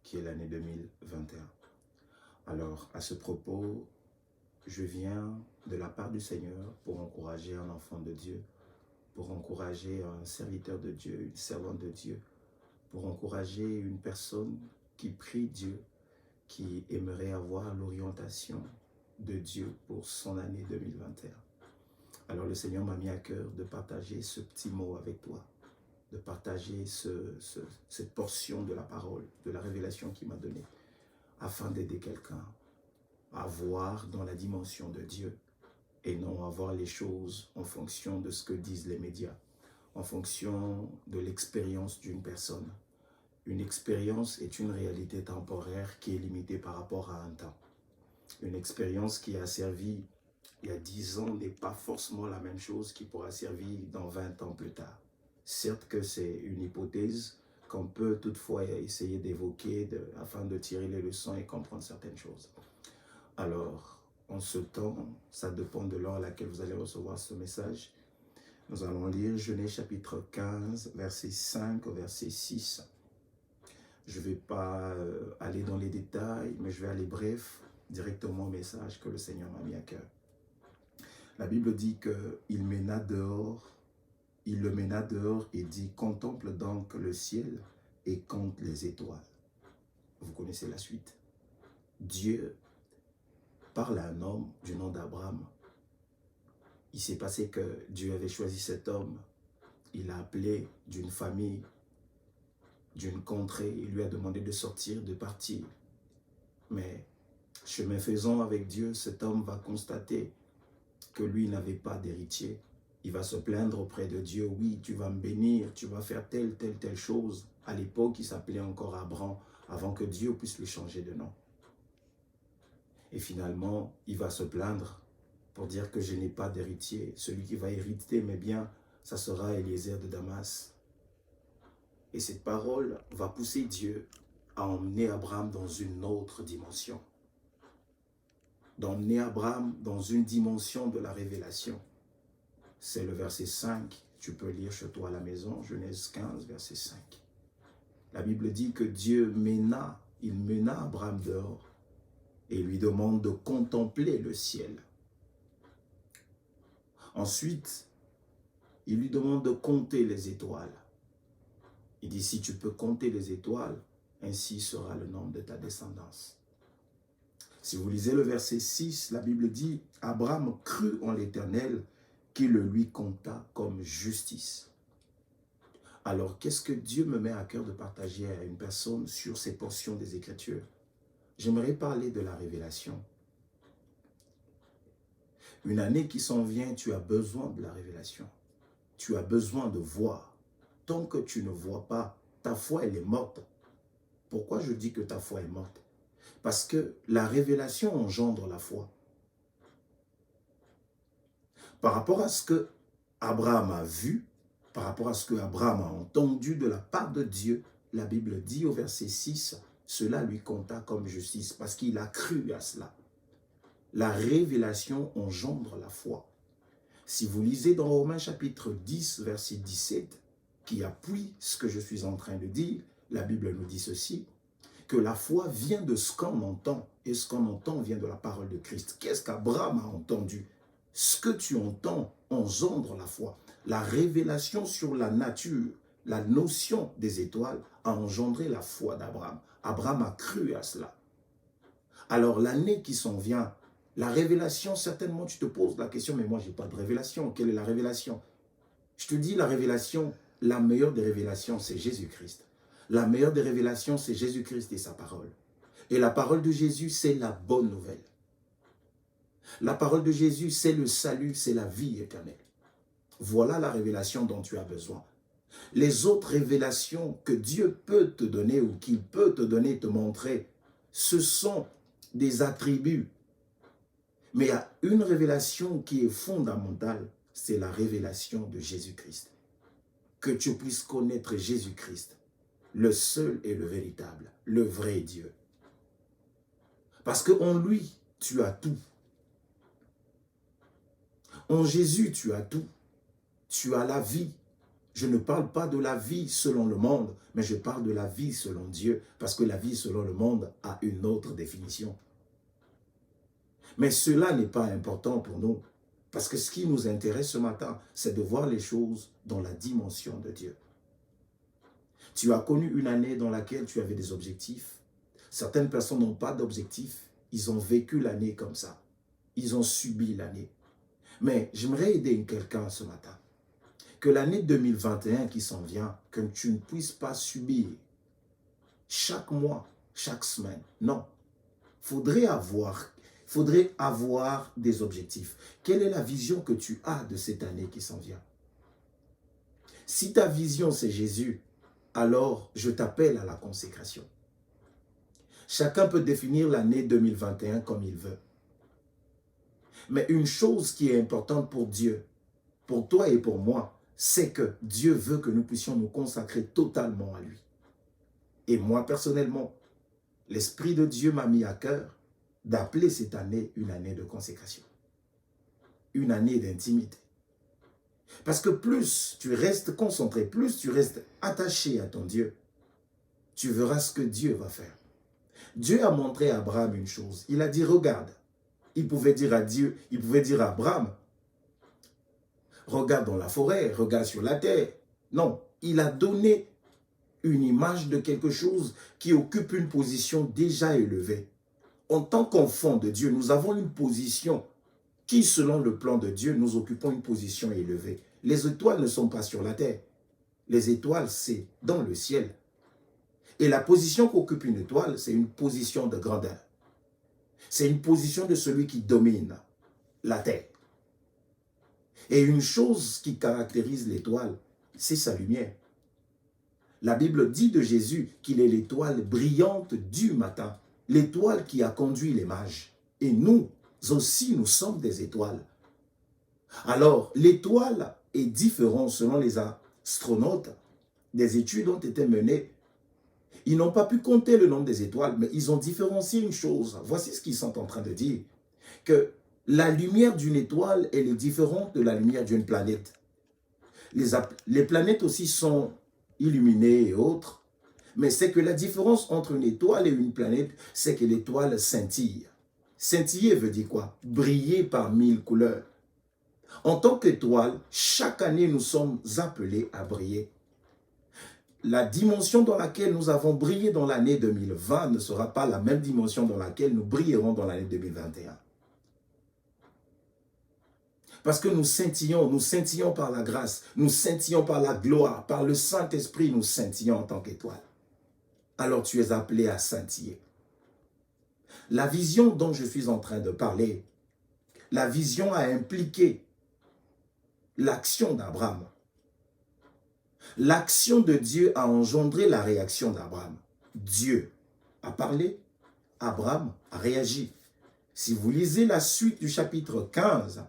qui est l'année 2021. Alors, à ce propos, je viens de la part du Seigneur pour encourager un enfant de Dieu, pour encourager un serviteur de Dieu, une servante de Dieu, pour encourager une personne qui prie Dieu, qui aimerait avoir l'orientation de Dieu pour son année 2021. Alors le Seigneur m'a mis à cœur de partager ce petit mot avec toi, de partager cette portion de la parole, de la révélation qu'il m'a donnée, afin d'aider quelqu'un à voir dans la dimension de Dieu et non à voir les choses en fonction de ce que disent les médias, en fonction de l'expérience d'une personne. Une expérience est une réalité temporaire qui est limitée par rapport à un temps. Une expérience qui a servi il y a 10 ans n'est pas forcément la même chose qui pourra servir dans 20 ans plus tard. Certes que c'est une hypothèse qu'on peut toutefois essayer d'évoquer afin de tirer les leçons et comprendre certaines choses. Alors, en ce temps, ça dépend de l'heure à laquelle vous allez recevoir ce message. Nous allons lire Genèse chapitre 15, verset 5 au verset 6. Je ne vais pas aller dans les détails, mais je vais aller bref, directement au message que le Seigneur m'a mis à cœur. La Bible dit qu'il le mena dehors et dit « Contemple donc le ciel et compte les étoiles. » Vous connaissez la suite. Dieu parle à un homme du nom d'Abraham. Il s'est passé que Dieu avait choisi cet homme. Il l'a appelé d'une famille, d'une contrée. Il lui a demandé de sortir, de partir. Mais chemin faisant avec Dieu, cet homme va constater que lui n'avait pas d'héritier. Il va se plaindre auprès de Dieu. Oui, tu vas me bénir, tu vas faire telle chose. À l'époque, il s'appelait encore Abraham, avant que Dieu puisse lui changer de nom. Et finalement, il va se plaindre pour dire que je n'ai pas d'héritier. Celui qui va hériter mes biens, ça sera Eliezer de Damas. Et cette parole va pousser Dieu à emmener Abraham dans une autre dimension. D'emmener Abraham dans une dimension de la révélation. C'est le verset 5, tu peux lire chez toi à la maison, Genèse 15, verset 5. La Bible dit que Dieu mena Abraham dehors et lui demande de contempler le ciel. Ensuite, il lui demande de compter les étoiles. Il dit, si tu peux compter les étoiles, ainsi sera le nombre de ta descendance. Si vous lisez le verset 6, la Bible dit, Abraham crut en l'Éternel qui le lui compta comme justice. Alors, qu'est-ce que Dieu me met à cœur de partager à une personne sur ces portions des Écritures? J'aimerais parler de la révélation. Une année qui s'en vient, tu as besoin de la révélation. Tu as besoin de voir. Tant que tu ne vois pas, ta foi, elle est morte. Pourquoi je dis que ta foi est morte? Parce que la révélation engendre la foi. Par rapport à ce que Abraham a vu, par rapport à ce que Abraham a entendu de la part de Dieu, la Bible dit au verset 6, cela lui compta comme justice, parce qu'il a cru à cela. La révélation engendre la foi. Si vous lisez dans Romains chapitre 10, verset 17, qui appuie ce que je suis en train de dire, la Bible nous dit ceci, que la foi vient de ce qu'on entend, et ce qu'on entend vient de la parole de Christ. Qu'est-ce qu'Abraham a entendu? Ce que tu entends engendre la foi. La révélation sur la nature, la notion des étoiles a engendré la foi d'Abraham. Abraham a cru à cela. Alors l'année qui s'en vient, la révélation, certainement tu te poses la question, mais moi je n'ai pas de révélation. Quelle est la révélation? Je te dis la révélation, la meilleure des révélations, c'est Jésus-Christ. La meilleure des révélations, c'est Jésus-Christ et sa parole. Et la parole de Jésus, c'est la bonne nouvelle. La parole de Jésus, c'est le salut, c'est la vie éternelle. Voilà la révélation dont tu as besoin. Les autres révélations que Dieu peut te donner ou qu'il peut te donner, te montrer, ce sont des attributs. Mais il y a une révélation qui est fondamentale, c'est la révélation de Jésus-Christ. Que tu puisses connaître Jésus-Christ, le seul et le véritable, le vrai Dieu. Parce qu'en lui, tu as tout. En Jésus, tu as tout. Tu as la vie, Je ne parle pas de la vie selon le monde, mais je parle de la vie selon Dieu, parce que la vie selon le monde a une autre définition. Mais cela n'est pas important pour nous, parce que ce qui nous intéresse ce matin, c'est de voir les choses dans la dimension de Dieu. Tu as connu une année dans laquelle tu avais des objectifs. Certaines personnes n'ont pas d'objectifs. Ils ont vécu l'année comme ça. Ils ont subi l'année. Mais j'aimerais aider quelqu'un ce matin. Que l'année 2021 qui s'en vient, que tu ne puisses pas subir chaque mois, chaque semaine. Non. Faudrait avoir des objectifs. Quelle est la vision que tu as de cette année qui s'en vient? Si ta vision c'est Jésus, alors je t'appelle à la consécration. Chacun peut définir l'année 2021 comme il veut. Mais une chose qui est importante pour Dieu, pour toi et pour moi, c'est que Dieu veut que nous puissions nous consacrer totalement à lui. Et moi, personnellement, l'Esprit de Dieu m'a mis à cœur d'appeler cette année une année de consécration. Une année d'intimité. Parce que plus tu restes concentré, plus tu restes attaché à ton Dieu, tu verras ce que Dieu va faire. Dieu a montré à Abraham une chose. Il a dit, regarde. Il pouvait dire à Dieu, il pouvait dire à Abraham, regarde dans la forêt, regarde sur la terre. Non, il a donné une image de quelque chose qui occupe une position déjà élevée. En tant qu'enfant de Dieu, nous avons une position qui, selon le plan de Dieu, nous occupons une position élevée. Les étoiles ne sont pas sur la terre. Les étoiles, c'est dans le ciel. Et la position qu'occupe une étoile, c'est une position de grandeur. C'est une position de celui qui domine la terre. Et une chose qui caractérise l'étoile, c'est sa lumière. La Bible dit de Jésus qu'il est l'étoile brillante du matin, l'étoile qui a conduit les mages. Et nous aussi, nous sommes des étoiles. Alors, l'étoile est différente selon les astronautes. Des études ont été menées. Ils n'ont pas pu compter le nombre des étoiles, mais ils ont différencié une chose. Voici ce qu'ils sont en train de dire. Que la lumière d'une étoile, elle est différente de la lumière d'une planète. Les planètes aussi sont illuminées et autres. Mais c'est que la différence entre une étoile et une planète, c'est que l'étoile scintille. Scintiller veut dire quoi? Briller par 1000 couleurs. En tant qu'étoile, chaque année, nous sommes appelés à briller. La dimension dans laquelle nous avons brillé dans l'année 2020 ne sera pas la même dimension dans laquelle nous brillerons dans l'année 2021. Parce que nous scintillons par la grâce, nous scintillons par la gloire, par le Saint-Esprit, nous scintillons en tant qu'étoile. Alors tu es appelé à scintiller. La vision dont je suis en train de parler, la vision a impliqué l'action d'Abraham. L'action de Dieu a engendré la réaction d'Abraham. Dieu a parlé, Abraham a réagi. Si vous lisez la suite du chapitre 15,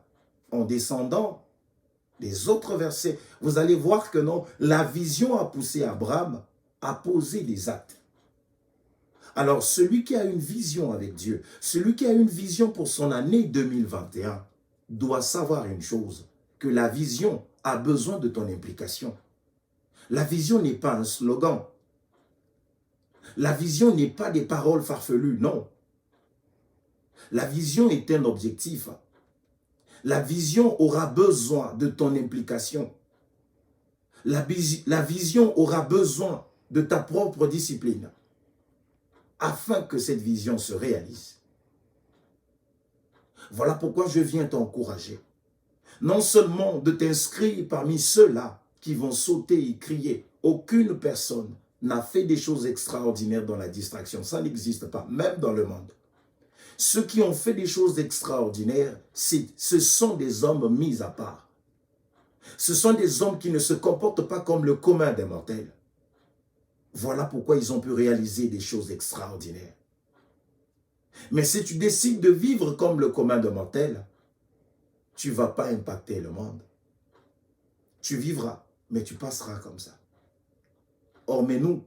en descendant des autres versets, vous allez voir que non, la vision a poussé Abraham à poser des actes. Alors, celui qui a une vision avec Dieu, celui qui a une vision pour son année 2021, doit savoir une chose, que la vision a besoin de ton implication. La vision n'est pas un slogan. La vision n'est pas des paroles farfelues, non. La vision est un objectif. La vision aura besoin de ton implication. La vision aura besoin de ta propre discipline afin que cette vision se réalise. Voilà pourquoi je viens t'encourager. Non seulement de t'inscrire parmi ceux-là qui vont sauter et crier. Aucune personne n'a fait des choses extraordinaires dans la distraction. Ça n'existe pas, même dans le monde. Ceux qui ont fait des choses extraordinaires, ce sont des hommes mis à part. Ce sont des hommes qui ne se comportent pas comme le commun des mortels. Voilà pourquoi ils ont pu réaliser des choses extraordinaires. Mais si tu décides de vivre comme le commun des mortels, tu ne vas pas impacter le monde. Tu vivras, mais tu passeras comme ça. Or, mais nous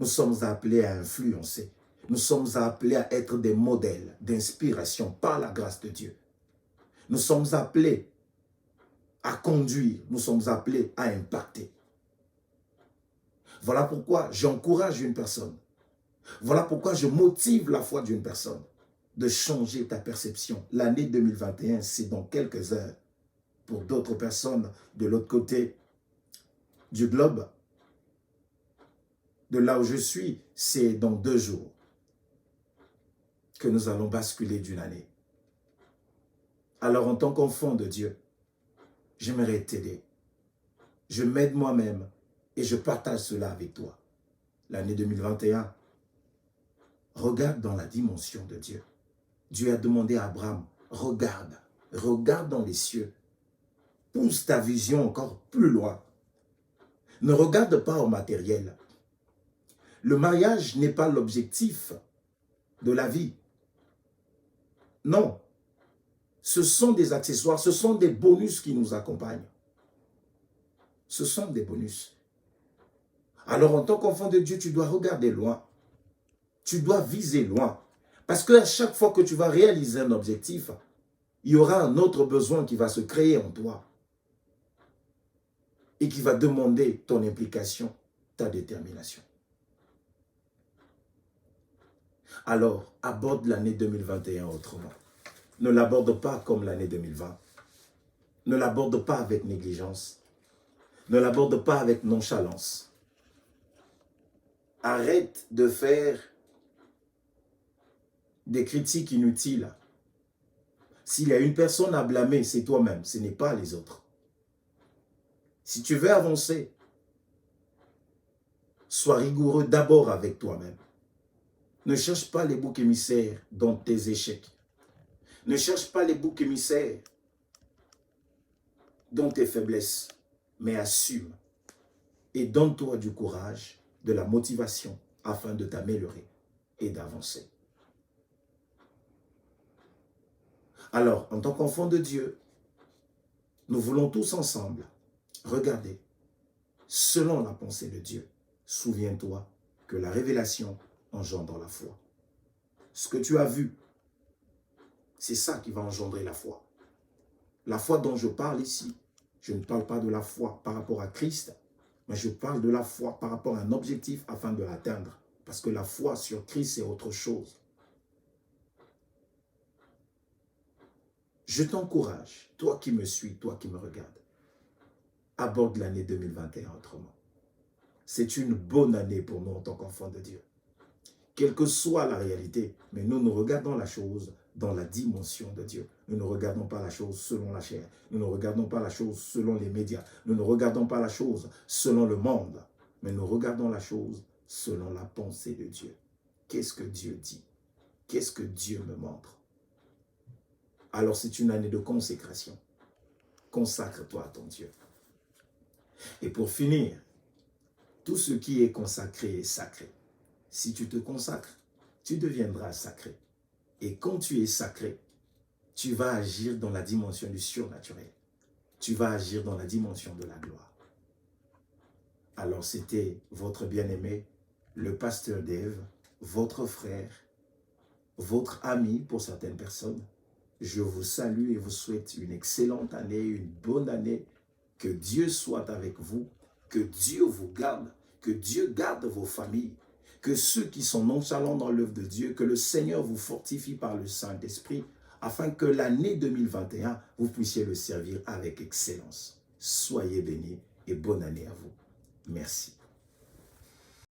sommes appelés à influencer. Nous sommes appelés à être des modèles d'inspiration par la grâce de Dieu. Nous sommes appelés à conduire. Nous sommes appelés à impacter. Voilà pourquoi j'encourage une personne. Voilà pourquoi je motive la foi d'une personne de changer ta perception. L'année 2021, c'est dans quelques heures. Pour d'autres personnes de l'autre côté du globe, de là où je suis, c'est dans 2 jours que nous allons basculer d'une année. Alors, en tant qu'enfant de Dieu, j'aimerais t'aider. Je m'aide moi-même et je partage cela avec toi. L'année 2021, regarde dans la dimension de Dieu. Dieu a demandé à Abraham, regarde dans les cieux. Pousse ta vision encore plus loin. Ne regarde pas au matériel. Le mariage n'est pas l'objectif de la vie. Non. Ce sont des accessoires, ce sont des bonus qui nous accompagnent. Ce sont des bonus. Alors, en tant qu'enfant de Dieu, tu dois regarder loin. Tu dois viser loin. Parce qu'à chaque fois que tu vas réaliser un objectif, il y aura un autre besoin qui va se créer en toi et qui va demander ton implication, ta détermination. Alors, aborde l'année 2021 autrement. Ne l'aborde pas comme l'année 2020. Ne l'aborde pas avec négligence. Ne l'aborde pas avec nonchalance. Arrête de faire des critiques inutiles. S'il y a une personne à blâmer, c'est toi-même, ce n'est pas les autres. Si tu veux avancer, sois rigoureux d'abord avec toi-même. Ne cherche pas les boucs émissaires dans tes échecs. Ne cherche pas les boucs émissaires dans tes faiblesses, mais assume et donne-toi du courage, de la motivation afin de t'améliorer et d'avancer. Alors, en tant qu'enfant de Dieu, nous voulons tous ensemble regarder selon la pensée de Dieu. Souviens-toi que la révélation engendre la foi. Ce que tu as vu, c'est ça qui va engendrer la foi. La foi dont je parle ici, je ne parle pas de la foi par rapport à Christ, mais je parle de la foi par rapport à un objectif afin de l'atteindre. Parce que la foi sur Christ, c'est autre chose. Je t'encourage, toi qui me suis, toi qui me regardes, aborde l'année 2021 autrement. C'est une bonne année pour nous en tant qu'enfants de Dieu. Quelle que soit la réalité, mais nous regardons la chose dans la dimension de Dieu. Nous ne regardons pas la chose selon la chair. Nous ne regardons pas la chose selon les médias. Nous ne regardons pas la chose selon le monde. Mais nous regardons la chose selon la pensée de Dieu. Qu'est-ce que Dieu dit? Qu'est-ce que Dieu me montre? Alors c'est une année de consécration. Consacre-toi à ton Dieu. Et pour finir, tout ce qui est consacré est sacré. Si tu te consacres, tu deviendras sacré. Et quand tu es sacré, tu vas agir dans la dimension du surnaturel. Tu vas agir dans la dimension de la gloire. Alors c'était votre bien-aimé, le pasteur Dave, votre frère, votre ami pour certaines personnes. Je vous salue et vous souhaite une excellente année, une bonne année. Que Dieu soit avec vous, que Dieu vous garde, que Dieu garde vos familles. Que ceux qui sont nonchalants dans l'œuvre de Dieu, que le Seigneur vous fortifie par le Saint-Esprit, afin que l'année 2021, vous puissiez le servir avec excellence. Soyez bénis et bonne année à vous. Merci.